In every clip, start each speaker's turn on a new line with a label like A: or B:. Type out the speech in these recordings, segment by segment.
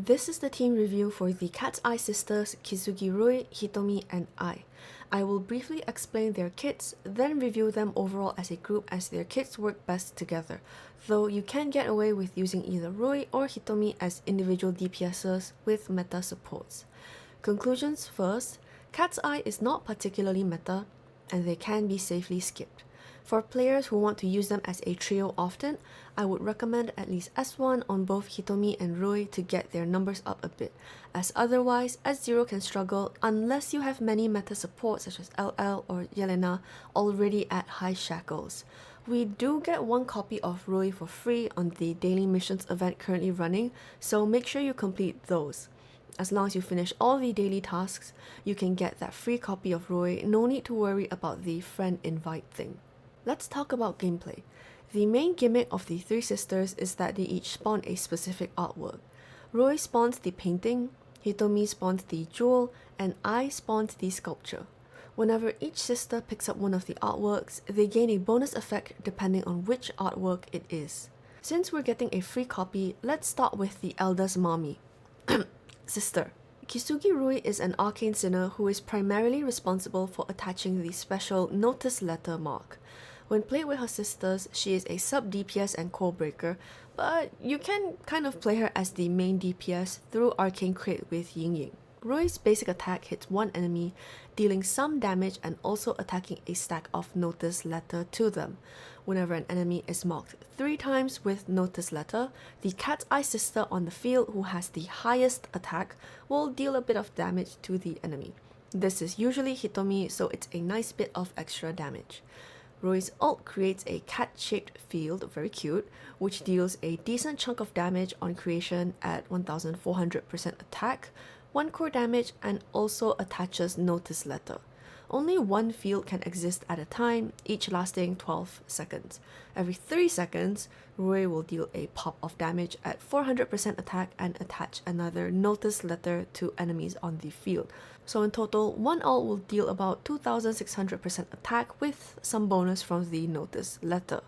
A: This is the team review for the Cat's Eye sisters Kisugi Rui, Hitomi, and Ai. I will briefly explain their kits, then review them overall as a group as their kits work best together, though you can get away with using either Rui or Hitomi as individual DPSers with meta supports. Conclusions first, Cat's Eye is not particularly meta, and they can be safely skipped. For players who want to use them as a trio often, I would recommend at least S1 on both Hitomi and Rui to get their numbers up a bit, as otherwise S0 can struggle unless you have many meta support such as LL or Yelena already at high shackles. We do get one copy of Rui for free on the daily missions event currently running, so make sure you complete those. As long as you finish all the daily tasks, you can get that free copy of Rui, no need to worry about the friend invite thing. Let's talk about gameplay. The main gimmick of the three sisters is that they each spawn a specific artwork. Rui spawns the painting, Hitomi spawns the jewel, and Ai spawns the sculpture. Whenever each sister picks up one of the artworks, they gain a bonus effect depending on which artwork it is. Since we're getting a free copy, let's start with the eldest mommy. Sister. Kisugi Rui is an arcane sinner who is primarily responsible for attaching the special notice letter mark. When played with her sisters, she is a sub DPS and core breaker, but you can kind of play her as the main DPS through Arcane Crit with Ying Ying. Rui's basic attack hits one enemy, dealing some damage and also attacking a stack of notice letter to them. Whenever an enemy is marked 3 times with notice letter, the Cat's Eye sister on the field who has the highest attack will deal a bit of damage to the enemy. This is usually Hitomi, so it's a nice bit of extra damage. Rui's ult creates a cat-shaped field, very cute, which deals a decent chunk of damage on creation at 1400% attack, 1 core damage, and also attaches notice letter. Only one field can exist at a time, each lasting 12 seconds. Every 3 seconds, Rui will deal a pop of damage at 400% attack and attach another notice letter to enemies on the field. So in total, one ult will deal about 2600% attack with some bonus from the notice letter.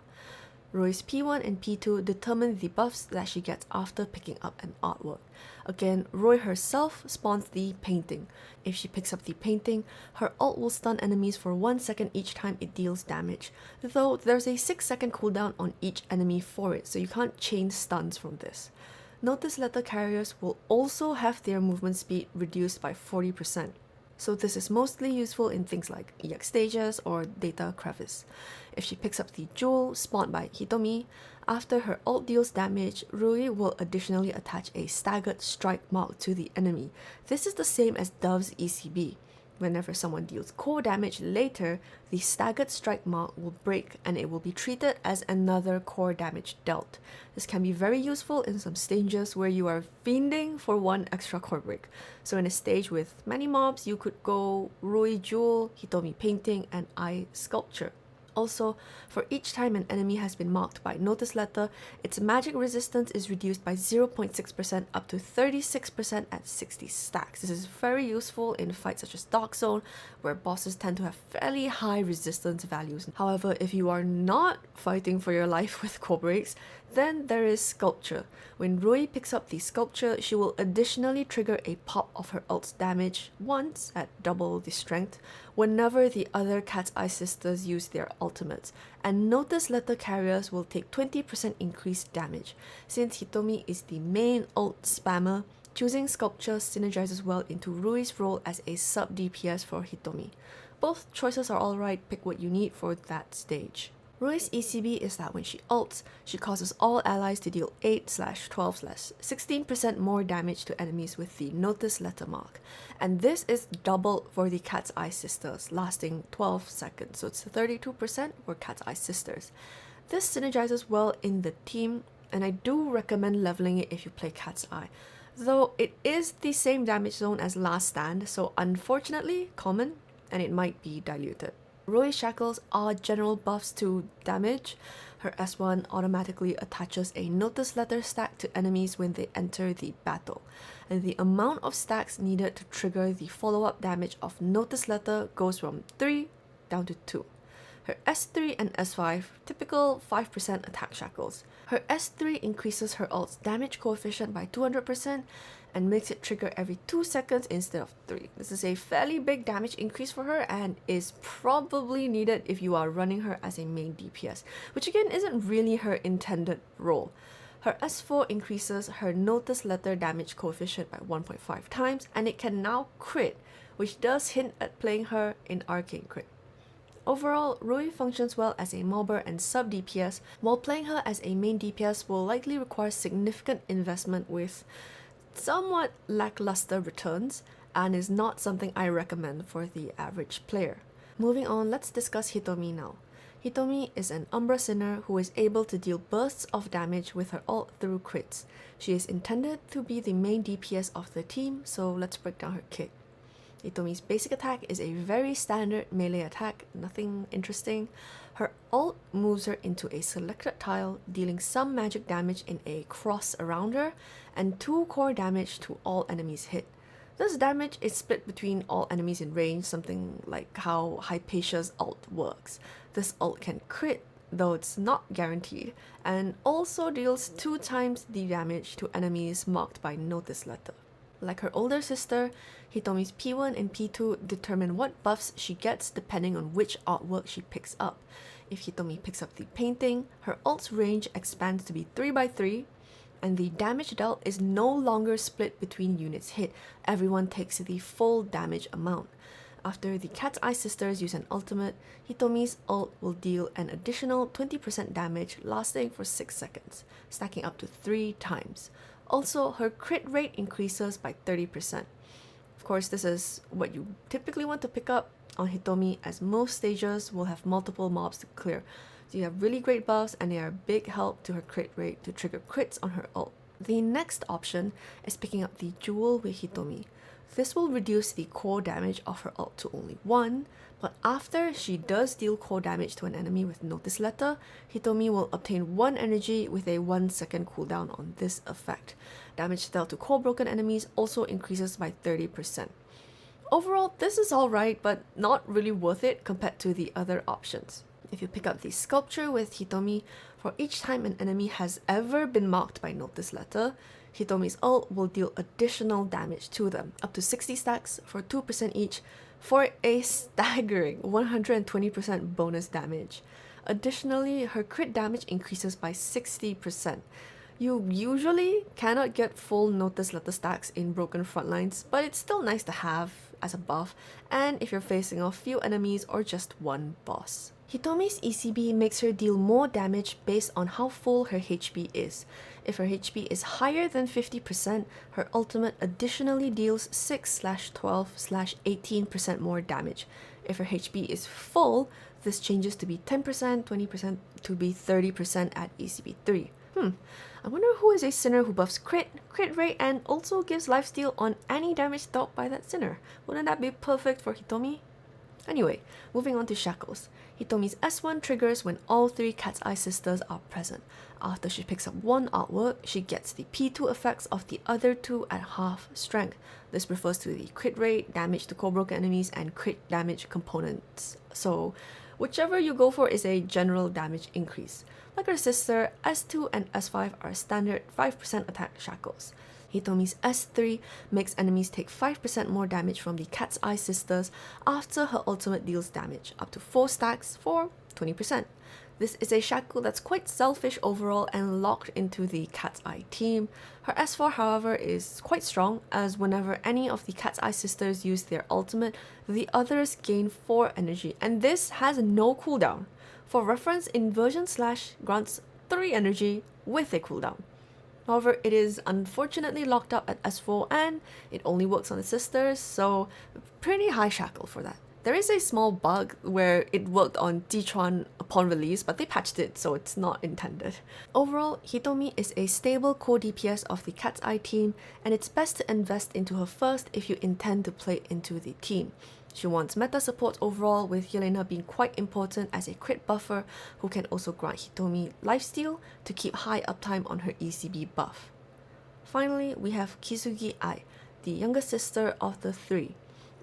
A: Rui's P1 and P2 determine the buffs that she gets after picking up an artwork. Again, Rui herself spawns the painting. If she picks up the painting, her ult will stun enemies for 1 second each time it deals damage, though there's a 6-second cooldown on each enemy for it, so you can't chain stuns from this. Notice letter carriers will also have their movement speed reduced by 40%. So this is mostly useful in things like EX stages or data crevice. If she picks up the jewel spawned by Hitomi, after her ult deals damage, Rui will additionally attach a staggered strike mark to the enemy. This is the same as Dove's ECB. Whenever someone deals core damage later, the staggered strike mark will break and it will be treated as another core damage dealt. This can be very useful in some stages where you are fiending for 1 extra core break. So in a stage with many mobs, you could go Rui Jewel, Hitomi Painting, and Ai Sculpture. Also, for each time an enemy has been marked by notice letter, its magic resistance is reduced by 0.6% up to 36% at 60 stacks. This is very useful in fights such as Dark Zone, where bosses tend to have fairly high resistance values. However, if you are not fighting for your life with core breaks, then there is Sculpture. When Rui picks up the Sculpture, she will additionally trigger a pop of her ult's damage once at double the strength whenever the other Cat's Eye sisters use their ultimates, and notice letter carriers will take 20% increased damage. Since Hitomi is the main ult spammer, choosing Sculpture synergizes well into Rui's role as a sub DPS for Hitomi. Both choices are alright, pick what you need for that stage. Rui's ECB is that when she ults, she causes all allies to deal 8/12/16% more damage to enemies with the notice letter mark. And this is double for the Cat's Eye sisters, lasting 12 seconds, so it's 32% for Cat's Eye sisters. This synergizes well in the team, and I do recommend leveling it if you play Cat's Eye. Though it is the same damage zone as Last Stand, so unfortunately common, and it might be diluted. Rui's shackles are general buffs to damage. Her S1 automatically attaches a notice letter stack to enemies when they enter the battle, and the amount of stacks needed to trigger the follow-up damage of notice letter goes from 3 down to 2. Her S3 and S5, typical 5% attack shackles. Her S3 increases her ult's damage coefficient by 200% and makes it trigger every 2 seconds instead of 3. This is a fairly big damage increase for her and is probably needed if you are running her as a main DPS, which again isn't really her intended role. Her S4 increases her notice letter damage coefficient by 1.5 times, and it can now crit, which does hint at playing her in Arcane Crit. Overall, Rui functions well as a mobber and sub DPS, while playing her as a main DPS will likely require significant investment with somewhat lackluster returns, and is not something I recommend for the average player. Moving on, let's discuss Hitomi now. Hitomi is an Umbra Sinner who is able to deal bursts of damage with her ult through crits. She is intended to be the main DPS of the team, so let's break down her kit. Hitomi's basic attack is a very standard melee attack, nothing interesting. Her ult moves her into a selected tile, dealing some magic damage in a cross around her, and 2 core damage to all enemies hit. This damage is split between all enemies in range, something like how Hypatia's ult works. This ult can crit, though it's not guaranteed, and also deals 2 times the damage to enemies marked by notice letter. Like her older sister, Hitomi's P1 and P2 determine what buffs she gets depending on which artwork she picks up. If Hitomi picks up the painting, her ult's range expands to be 3x3, and the damage dealt is no longer split between units hit. Everyone takes the full damage amount. After the Cat's Eye sisters use an ultimate, Hitomi's ult will deal an additional 20% damage lasting for 6 seconds, stacking up to 3 times. Also, her crit rate increases by 30%. Of course, this is what you typically want to pick up on Hitomi, as most stages will have multiple mobs to clear. So you have really great buffs, and they are a big help to her crit rate to trigger crits on her ult. The next option is picking up the Jewel with Hitomi. This will reduce the core damage of her ult to only 1, but after she does deal core damage to an enemy with Notice Letter, Hitomi will obtain 1 energy with a 1 second cooldown on this effect. Damage dealt to core broken enemies also increases by 30%. Overall, this is alright, but not really worth it compared to the other options. If you pick up the Sculpture with Hitomi, for each time an enemy has ever been marked by Notice Letter, Hitomi's ult will deal additional damage to them, up to 60 stacks for 2% each, for a staggering 120% bonus damage. Additionally, her crit damage increases by 60%. You usually cannot get full Notice Letter stacks in broken frontlines, but it's still nice to have as a buff, and if you're facing off few enemies or just one boss. Hitomi's ECB makes her deal more damage based on how full her HP is. If her HP is higher than 50%, her ultimate additionally deals 6/12/18% more damage. If her HP is full, this changes to be 10%, 20% to be 30% at ECB 3. I wonder who is a sinner who buffs crit rate, and also gives lifesteal on any damage dealt by that sinner. Wouldn't that be perfect for Hitomi? Anyway, moving on to Shackles. Hitomi's S1 triggers when all 3 Cat's Eye sisters are present. After she picks up 1 artwork, she gets the P2 effects of the other 2 at half strength. This refers to the crit rate, damage to core broken enemies, and crit damage components. So, whichever you go for is a general damage increase. Like her sister, S2 and S5 are standard 5% attack shackles. Hitomi's S3 makes enemies take 5% more damage from the Cat's Eye sisters after her ultimate deals damage, up to 4 stacks for 20%. This is a shackle that's quite selfish overall and locked into the Cat's Eye team. Her S4, however, is quite strong, as whenever any of the Cat's Eye sisters use their ultimate, the others gain 4 energy, and this has no cooldown. For reference, Inversion Slash grants 3 energy with a cooldown. However, it is unfortunately locked up at S4 and it only works on the sisters, so pretty high shackle for that. There is a small bug where it worked on Jichuan upon release, but they patched it, so it's not intended. Overall, Hitomi is a stable core DPS of the Cat's Eye team, and it's best to invest into her first if you intend to play into the team. She wants meta support overall, with Yelena being quite important as a crit buffer who can also grant Hitomi lifesteal to keep high uptime on her ECB buff. Finally, we have Kisugi Ai, the younger sister of the 3.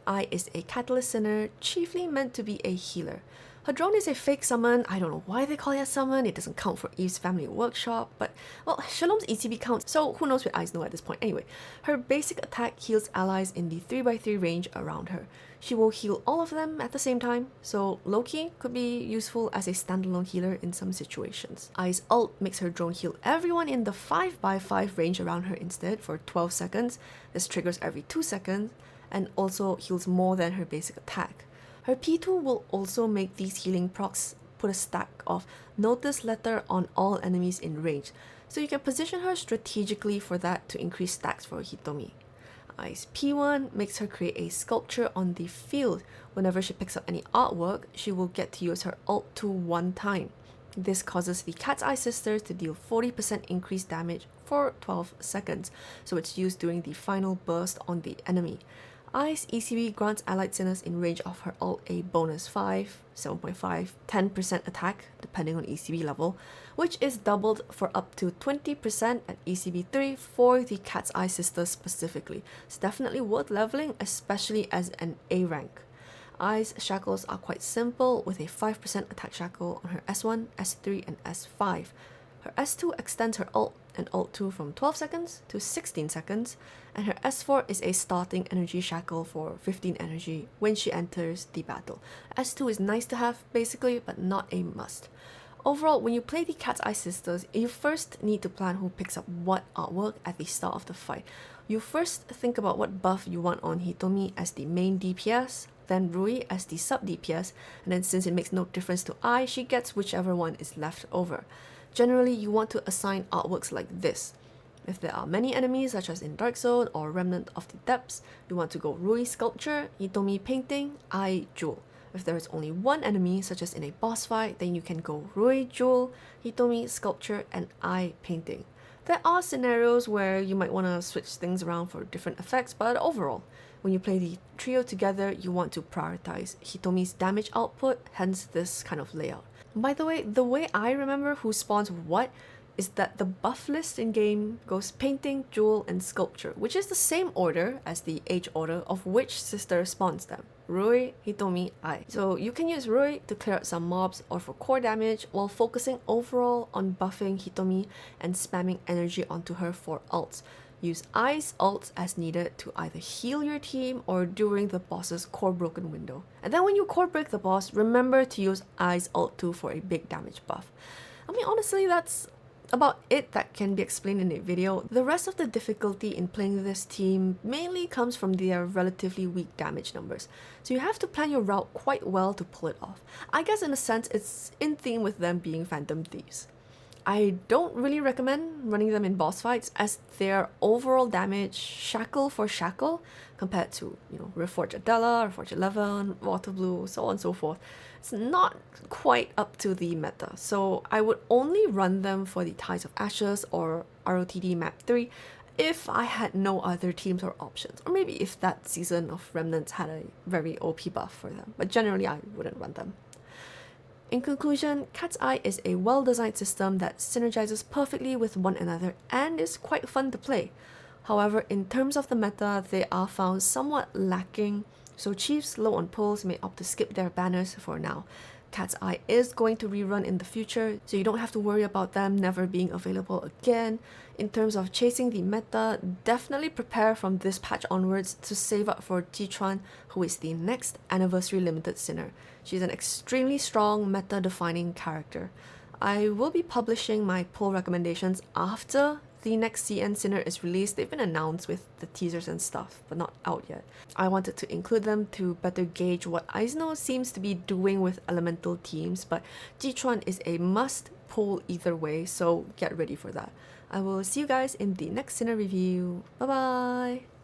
A: Ai is a Catalyst Sinner, chiefly meant to be a healer. Her drone is a fake summon. I don't know why they call it a summon. It doesn't count for Eve's family workshop, but well, Shalom's ECB counts, so who knows what eyes know at this point. Anyway, her basic attack heals allies in the 3x3 range around her. She will heal all of them at the same time, so low-key could be useful as a standalone healer in some situations. Ai's ult makes her drone heal everyone in the 5x5 range around her instead for 12 seconds. This triggers every 2 seconds, and also heals more than her basic attack. Her P2 will also make these healing procs put a stack of notice letter on all enemies in range, so you can position her strategically for that to increase stacks for Hitomi. Ai's P1 makes her create a sculpture on the field. Whenever she picks up any artwork, she will get to use her ult 2 one time. This causes the Cat's Eye sisters to deal 40% increased damage for 12 seconds, so it's used during the final burst on the enemy. Ai's ECB grants allied sinners in range of her ult a bonus 5, 7.5, 10% attack, depending on ECB level, which is doubled for up to 20% at ECB 3 for the Cat's Eye sisters specifically. It's definitely worth leveling, especially as an A rank. Ai's shackles are quite simple, with a 5% attack shackle on her S1, S3, and S5. Her S2 extends her ult and ult 2 from 12 seconds to 16 seconds, and her S4 is a starting energy shackle for 15 energy when she enters the battle. S2 is nice to have basically, but not a must. Overall, when you play the Cat's Eye sisters, you first need to plan who picks up what artwork at the start of the fight. You first think about what buff you want on Hitomi as the main DPS, then Rui as the sub DPS, and then since it makes no difference to Ai, she gets whichever one is left over. Generally, you want to assign artworks like this. If there are many enemies, such as in Dark Zone or Remnant of the Depths, you want to go Rui Sculpture, Hitomi Painting, Ai Jewel. If there is only one enemy, such as in a boss fight, then you can go Rui Jewel, Hitomi Sculpture, and Ai Painting. There are scenarios where you might want to switch things around for different effects, but overall, when you play the trio together, you want to prioritize Hitomi's damage output, hence this kind of layout. By the way I remember who spawns what is that the buff list in game goes Painting, Jewel, and Sculpture, which is the same order as the age order of which sister spawns them. Rui, Hitomi, Ai. So you can use Rui to clear out some mobs or for core damage while focusing overall on buffing Hitomi and spamming energy onto her for ults. Use Ai's ults as needed to either heal your team or during the boss's core broken window. And then when you core break the boss, remember to use Ai's ult 2 for a big damage buff. I mean, honestly, that's about it that can be explained in a video. The rest of the difficulty in playing this team mainly comes from their relatively weak damage numbers, so you have to plan your route quite well to pull it off. I guess in a sense it's in theme with them being Phantom Thieves. I don't really recommend running them in boss fights as their overall damage shackle for shackle compared to, Reforge Adela, Reforge 11, Water Blue, so on and so forth. It's not quite up to the meta, so I would only run them for the Ties of Ashes or ROTD Map 3 if I had no other teams or options, or maybe if that season of Remnants had a very OP buff for them, but generally I wouldn't run them. In conclusion, Cat's Eye is a well-designed system that synergizes perfectly with one another and is quite fun to play. However, in terms of the meta, they are found somewhat lacking, so chiefs low on pulls may opt to skip their banners for now. Cat's Eye is going to rerun in the future, so you don't have to worry about them never being available again. In terms of chasing the meta, definitely prepare from this patch onwards to save up for Jichuan, who is the next Anniversary Limited Sinner. She's an extremely strong meta-defining character. I will be publishing my pull recommendations after the next CN Sinner is released. They've been announced with the teasers and stuff, but not out yet. I wanted to include them to better gauge what Eisno seems to be doing with elemental teams, but Jichuan is a must pull either way, so get ready for that. I will see you guys in the next Sinner review. Bye bye!